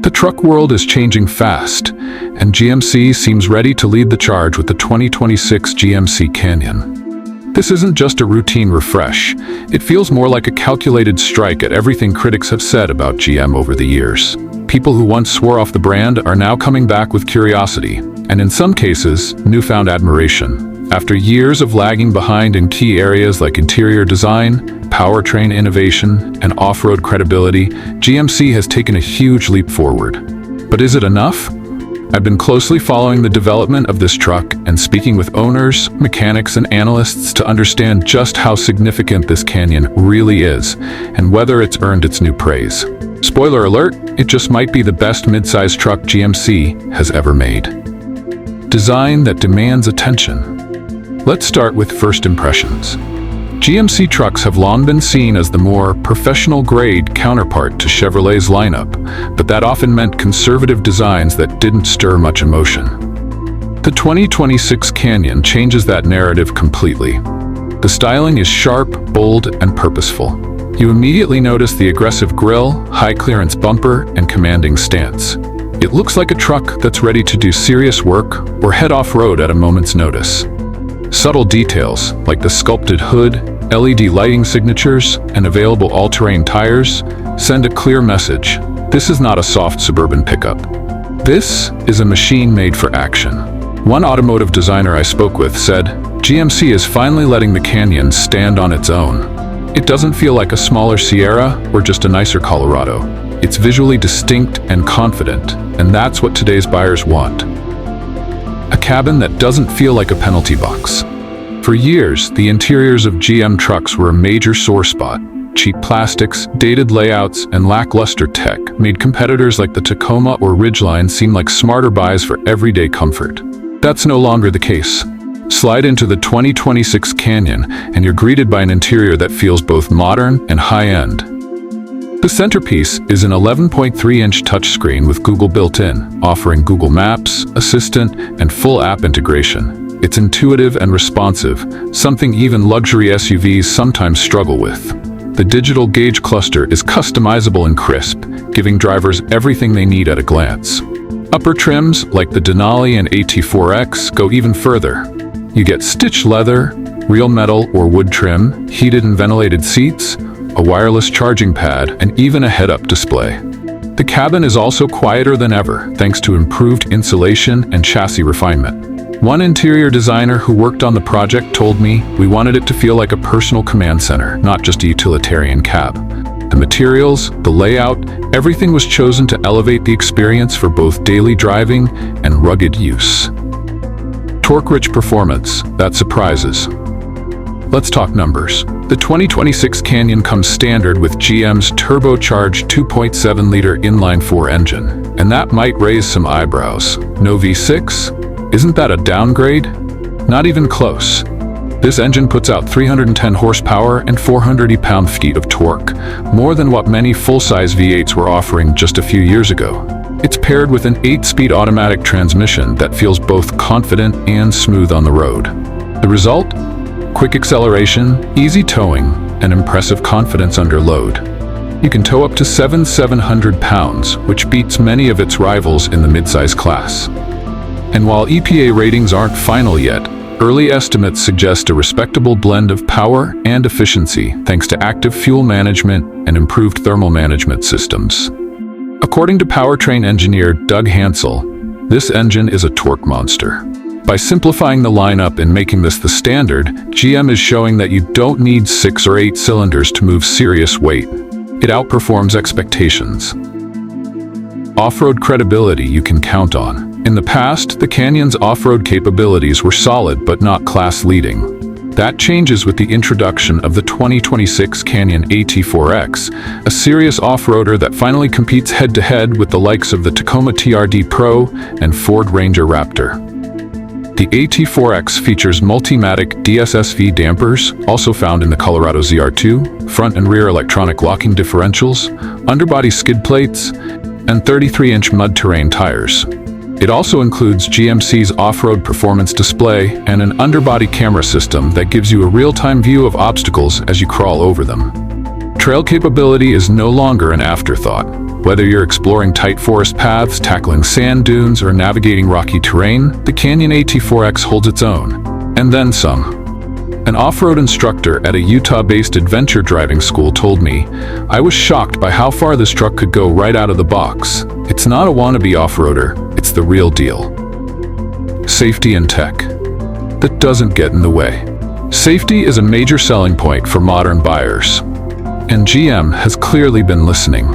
The truck world is changing fast, and GMC seems ready to lead the charge with the 2026 GMC Canyon. This isn't just a routine refresh. It feels more like a calculated strike at everything critics have said about GM over the years. People who once swore off the brand are now coming back with curiosity, and in some cases, newfound admiration. After years of lagging behind in key areas like interior design, powertrain innovation, and off-road credibility, GMC has taken a huge leap forward. But is it enough? I've been closely following the development of this truck and speaking with owners, mechanics, and analysts to understand just how significant this Canyon really is and whether it's earned its new praise. Spoiler alert, it just might be the best midsize truck GMC has ever made. Design that demands attention. Let's start with first impressions. GMC trucks have long been seen as the more professional-grade counterpart to Chevrolet's lineup, but that often meant conservative designs that didn't stir much emotion. The 2026 Canyon changes that narrative completely. The styling is sharp, bold, and purposeful. You immediately notice the aggressive grille, high-clearance bumper, and commanding stance. It looks like a truck that's ready to do serious work or head off-road at a moment's notice. Subtle details, like the sculpted hood, LED lighting signatures, and available all-terrain tires, send a clear message. This is not a soft suburban pickup. This is a machine made for action. One automotive designer I spoke with said, GMC is finally letting the Canyon stand on its own. It doesn't feel like a smaller Sierra or just a nicer Colorado. It's visually distinct and confident, and that's what today's buyers want. A cabin that doesn't feel like a penalty box. For years, the interiors of GM trucks were a major sore spot. Cheap plastics, dated layouts, and lackluster tech made competitors like the Tacoma or Ridgeline seem like smarter buys for everyday comfort. That's no longer the case. Slide into the 2026 Canyon, and you're greeted by an interior that feels both modern and high-end. The centerpiece is an 11.3-inch touchscreen with Google built-in, offering Google Maps, Assistant, and full app integration. It's intuitive and responsive, something even luxury SUVs sometimes struggle with. The digital gauge cluster is customizable and crisp, giving drivers everything they need at a glance. Upper trims, like the Denali and AT4X, go even further. You get stitched leather, real metal or wood trim, heated and ventilated seats, a wireless charging pad, and even a head-up display. The cabin is also quieter than ever, thanks to improved insulation and chassis refinement. One interior designer who worked on the project told me, we wanted it to feel like a personal command center, not just a utilitarian cab. The materials, the layout, everything was chosen to elevate the experience for both daily driving and rugged use. Torque-rich performance, that surprises. Let's talk numbers. The 2026 Canyon comes standard with GM's turbocharged 2.7-liter inline-4 engine, and that might raise some eyebrows. No V6? Isn't that a downgrade? Not even close. This engine puts out 310 horsepower and 480 pound-feet of torque, more than what many full-size V8s were offering just a few years ago. It's paired with an 8-speed automatic transmission that feels both confident and smooth on the road. The result? Quick acceleration, easy towing, and impressive confidence under load. You can tow up to 700 pounds, which beats many of its rivals in the midsize class. And while EPA ratings aren't final yet, early estimates suggest a respectable blend of power and efficiency thanks to active fuel management and improved thermal management systems. According to powertrain engineer Doug Hansel, this engine is a torque monster. By simplifying the lineup and making this the standard, GM is showing that you don't need 6 or 8 cylinders to move serious weight. It outperforms expectations. Off-road credibility you can count on. In the past, the Canyon's off-road capabilities were solid but not class-leading. That changes with the introduction of the 2026 Canyon AT4X, a serious off-roader that finally competes head-to-head with the likes of the Tacoma TRD Pro and Ford Ranger Raptor. The AT4X features Multimatic DSSV dampers, also found in the Colorado ZR2, front and rear electronic locking differentials, underbody skid plates, and 33-inch mud terrain tires. It also includes GMC's off-road performance display and an underbody camera system that gives you a real-time view of obstacles as you crawl over them. Trail capability is no longer an afterthought. Whether you're exploring tight forest paths, tackling sand dunes, or navigating rocky terrain, the Canyon AT4X holds its own. And then some. An off-road instructor at a Utah-based adventure driving school told me, "I was shocked by how far this truck could go right out of the box. It's not a wannabe off-roader, it's the real deal." Safety and tech. That doesn't get in the way. Safety is a major selling point for modern buyers. And GM has clearly been listening.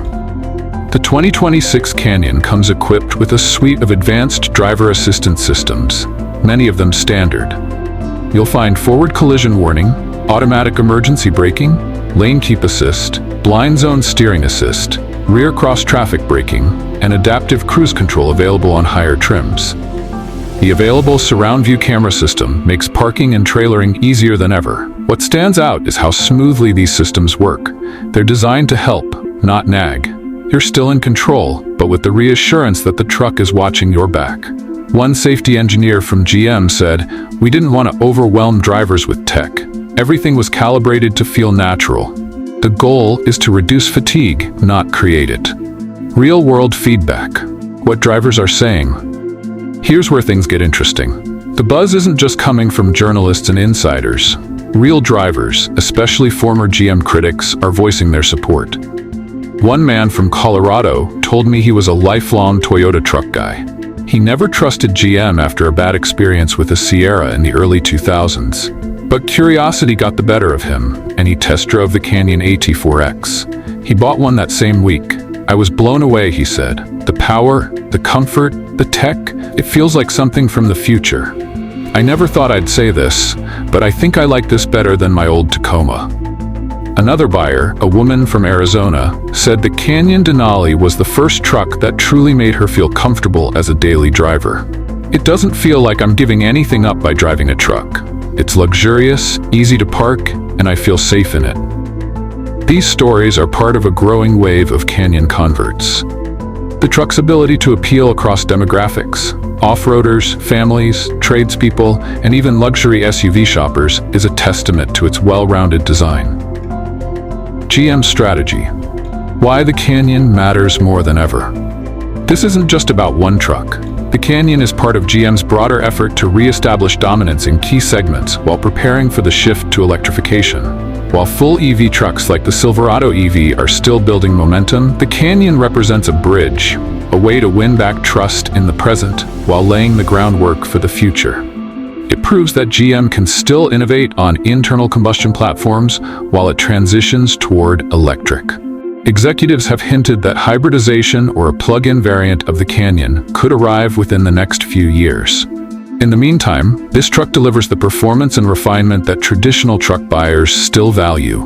The 2026 Canyon comes equipped with a suite of advanced driver assistance systems, many of them standard. You'll find forward collision warning, automatic emergency braking, lane keep assist, blind zone steering assist, rear cross traffic braking, and adaptive cruise control available on higher trims. The available surround view camera system makes parking and trailering easier than ever. What stands out is how smoothly these systems work. They're designed to help, not nag. You're still in control, but with the reassurance that the truck is watching your back. One safety engineer from GM said, "We didn't want to overwhelm drivers with tech. Everything was calibrated to feel natural. The goal is to reduce fatigue, not create it." Real-world feedback. What drivers are saying. Here's where things get interesting. The buzz isn't just coming from journalists and insiders. Real drivers, especially former GM critics, are voicing their support. One man from Colorado told me he was a lifelong Toyota truck guy. He never trusted GM after a bad experience with a Sierra in the early 2000s. But curiosity got the better of him, and he test drove the Canyon AT4X. He bought one that same week. "I was blown away," he said. "The power, the comfort, the tech, it feels like something from the future. I never thought I'd say this, but I think I like this better than my old Tacoma." Another buyer, a woman from Arizona, said the Canyon Denali was the first truck that truly made her feel comfortable as a daily driver. "It doesn't feel like I'm giving anything up by driving a truck. It's luxurious, easy to park, and I feel safe in it." These stories are part of a growing wave of Canyon converts. The truck's ability to appeal across demographics, off-roaders, families, tradespeople, and even luxury SUV shoppers is a testament to its well-rounded design. GM's strategy. Why the Canyon matters more than ever. This isn't just about one truck. The Canyon is part of GM's broader effort to re-establish dominance in key segments while preparing for the shift to electrification. While full EV trucks like the Silverado EV are still building momentum, the Canyon represents a bridge, a way to win back trust in the present while laying the groundwork for the future. It proves that GM can still innovate on internal combustion platforms while it transitions toward electric. Executives have hinted that hybridization or a plug-in variant of the Canyon could arrive within the next few years. In the meantime, this truck delivers the performance and refinement that traditional truck buyers still value,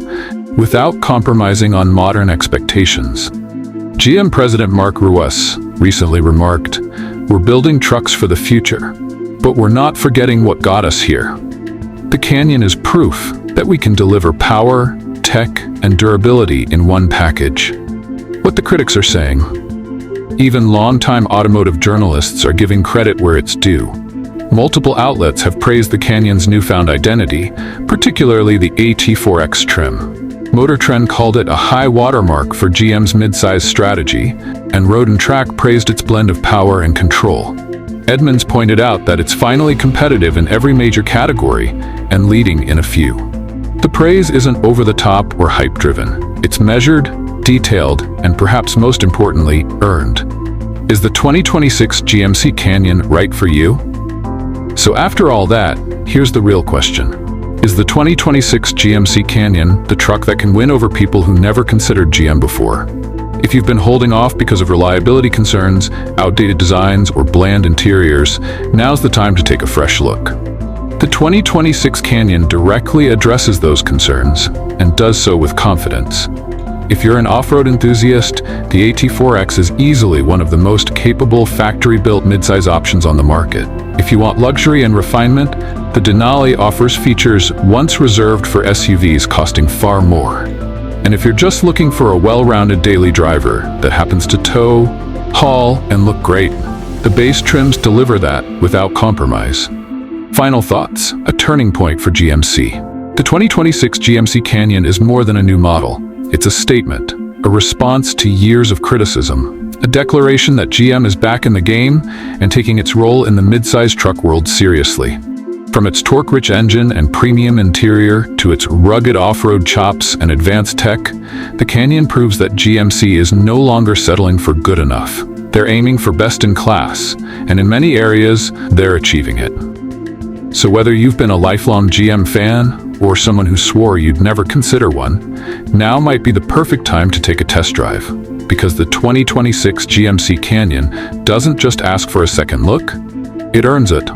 without compromising on modern expectations. GM President Mark Ruas recently remarked, "We're building trucks for the future, but we're not forgetting what got us here." The Canyon is proof that we can deliver power, tech, and durability in one package. What the critics are saying. Even longtime automotive journalists are giving credit where it's due. Multiple outlets have praised the Canyon's newfound identity, particularly the AT4X trim. Motor Trend called it a high watermark for GM's midsize strategy, and Road and Track praised its blend of power and control. Edmunds pointed out that it's finally competitive in every major category and leading in a few. The praise isn't over-the-top or hype-driven. It's measured, detailed, and perhaps most importantly, earned. Is the 2026 GMC Canyon right for you? So after all that, here's the real question. Is the 2026 GMC Canyon the truck that can win over people who never considered GM before? If you've been holding off because of reliability concerns, outdated designs, or bland interiors, now's the time to take a fresh look. The 2026 Canyon directly addresses those concerns and does so with confidence. If you're an off-road enthusiast, the AT4X is easily one of the most capable factory-built midsize options on the market. If you want luxury and refinement, the Denali offers features once reserved for SUVs costing far more. And if you're just looking for a well-rounded daily driver that happens to tow, haul, and look great, The base trims deliver that without compromise. Final thoughts, a turning point for GMC. The 2026 GMC Canyon is more than a new model. It's a statement, a response to years of criticism, a declaration that GM is back in the game and taking its role in the midsize truck world seriously. From its torque-rich engine and premium interior to its rugged off-road chops and advanced tech, the Canyon proves that GMC is no longer settling for good enough. They're aiming for best in class, and in many areas, they're achieving it. So whether you've been a lifelong GM fan or someone who swore you'd never consider one, now might be the perfect time to take a test drive. Because the 2026 GMC Canyon doesn't just ask for a second look, it earns it.